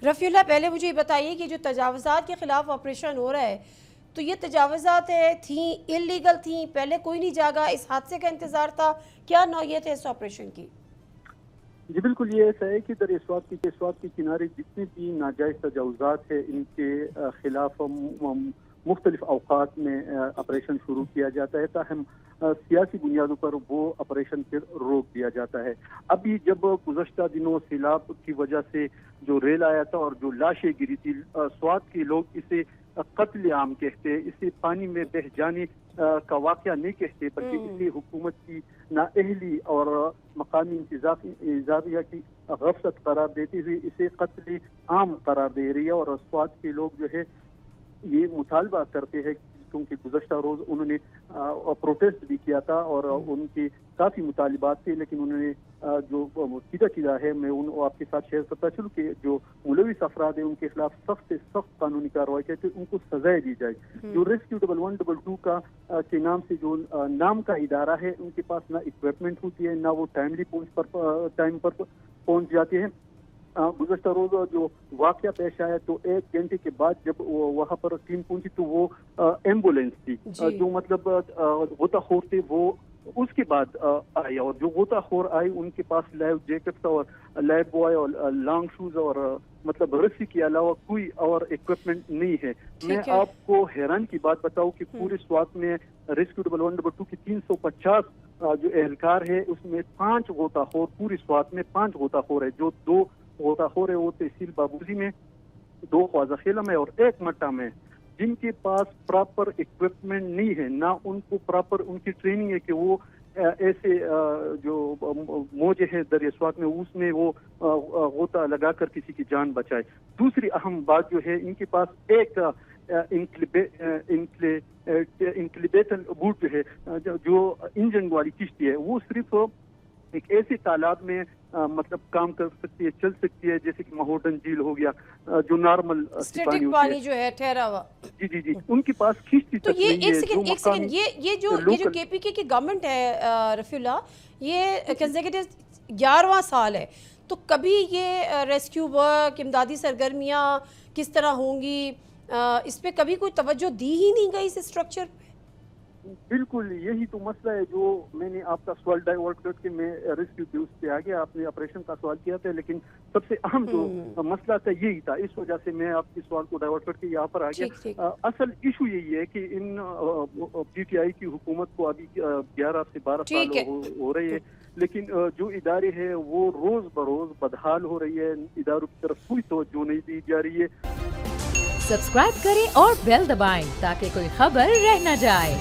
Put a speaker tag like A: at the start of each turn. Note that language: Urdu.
A: رفیع اللہ، پہلے مجھے یہ بتائیے کہ جو تجاوزات کے خلاف آپریشن ہو رہا ہے تو یہ تجاوزات تھیں انلیگل تھیں، پہلے کوئی نہیں جاگا، اس حادثے کا انتظار تھا، کیا نوعیت ہے اس آپریشن کی؟
B: جی بالکل، یہ ایسا ہے کہ در اسوات کے کنارے جتنے بھی ناجائز تجاوزات ہیں ان کے خلاف مختلف اوقات میں آپریشن شروع کیا جاتا ہے، تاہم سیاسی بنیادوں پر وہ آپریشن پھر روک دیا جاتا ہے۔ ابھی جب گزشتہ دنوں سیلاب کی وجہ سے جو ریل آیا تھا اور جو لاشیں گری تھی، سوات کے لوگ اسے قتل عام کہتے، اسے پانی میں بہہ جانے کا واقعہ نہیں کہتے، بلکہ اسے حکومت کی نااہلی اور مقامی انتظامیہ کی غفلت قرار دیتے ہوئے اسے قتل عام قرار دے رہی ہے۔ اور سوات کے لوگ جو ہے یہ مطالبہ کرتے ہیں، کیونکہ گزشتہ روز انہوں نے پروٹیسٹ بھی کیا تھا اور ان کے کافی مطالبات تھے، لیکن انہوں نے جو سیدھا ہے میں آپ کے ساتھ شیئر کرتا چلوں کہ جو ملوث افراد ہیں ان کے خلاف سخت سے سخت قانونی کارروائی کرتے ان کو سزائیں دی جائے۔ جو ریسکیو 1122 کے نام سے جو نام کا ادارہ ہے، ان کے پاس نہ اکوپمنٹ ہوتی ہے، نہ وہ ٹائم پر پہنچ جاتے ہیں۔ گزشتہ روز جو واقعہ پیش آیا تو 1 گھنٹے کے بعد جب وہاں پر ٹیم پہنچی تو وہ ایمبولینس تھی، جو مطلب غوطہ خور تھے وہ اس کے بعد آئے، اور جو غوطہ خور آئے ان کے پاس لائف جیکٹس اور لائف بوائے اور لانگ شوز اور مطلب رسی کے علاوہ کوئی اور اکوپمنٹ نہیں ہے۔ میں آپ کو حیران کی بات بتاؤں کہ پورے سوات میں ریسکیو 1122 کی 350 جو اہلکار ہے اس میں 5 غوطہ خور، پوری سوات میں 5 غوطہ خور ہے، جو 2 غوطہ خور ہے وہ تحصیل بابوزی میں، 2 خواجہ خیلہ میں اور 1 مٹا میں، جن کے پاس پراپر اکوپمنٹ نہیں ہے، نہ ان کو پراپر ان کی ٹریننگ ہے کہ وہ ایسے جو موجے ہیں دریا سوات میں اس میں وہ غوطہ لگا کر کسی کی جان بچائے۔ دوسری اہم بات جو ہے، ان کے پاس ایک انکلیبیٹن بوٹ جو ہے، جو انجن والی کشتی ہے، وہ صرف ایک ایسے تالاب میں مطلب کام کر سکتی ہے، چل سکتی ہے، جیسے کہ مہوڈن جھیل ہو گیا، جو نارمل
A: پانی جو ہے ٹھہرا ہوا۔
B: جی ان کے پاس کشتی تک نہیں ہے۔
A: ایک سیکنڈ، یہ جو کے پی کے کی گورنمنٹ ہے رفیع اللہ، یہ کنزیکٹیو 11واں سال ہے، تو کبھی یہ ریسکیو ورک، امدادی سرگرمیاں کس طرح ہوں گی، اس پہ کبھی کوئی توجہ دی ہی نہیں گئی اس اسٹرکچر پہ؟
B: بالکل یہی تو مسئلہ ہے جو میں نے آپ کا سوال ڈائیورٹ کر کے میں ریسکیو کے اس پہ آ گیا۔ آپ نے آپریشن کا سوال کیا تھا، لیکن سب سے اہم جو مسئلہ تھا یہی تھا، اس وجہ سے میں آپ کے سوال کو ڈائیورٹ کر کے یہاں پر آ گیا۔ اصل ایشو یہی ہے کہ ان پی ٹی آئی کی حکومت کو ابھی 11 سے 12 سال ہو رہے ہیں، لیکن جو ادارے ہیں وہ روز بروز بدحال ہو رہی ہے، اداروں کی طرف کوئی توجہ نہیں دی جا رہی ہے۔
C: سبسکرائب کریں اور بیل دبائیں تاکہ کوئی خبر رہ نہ جائے۔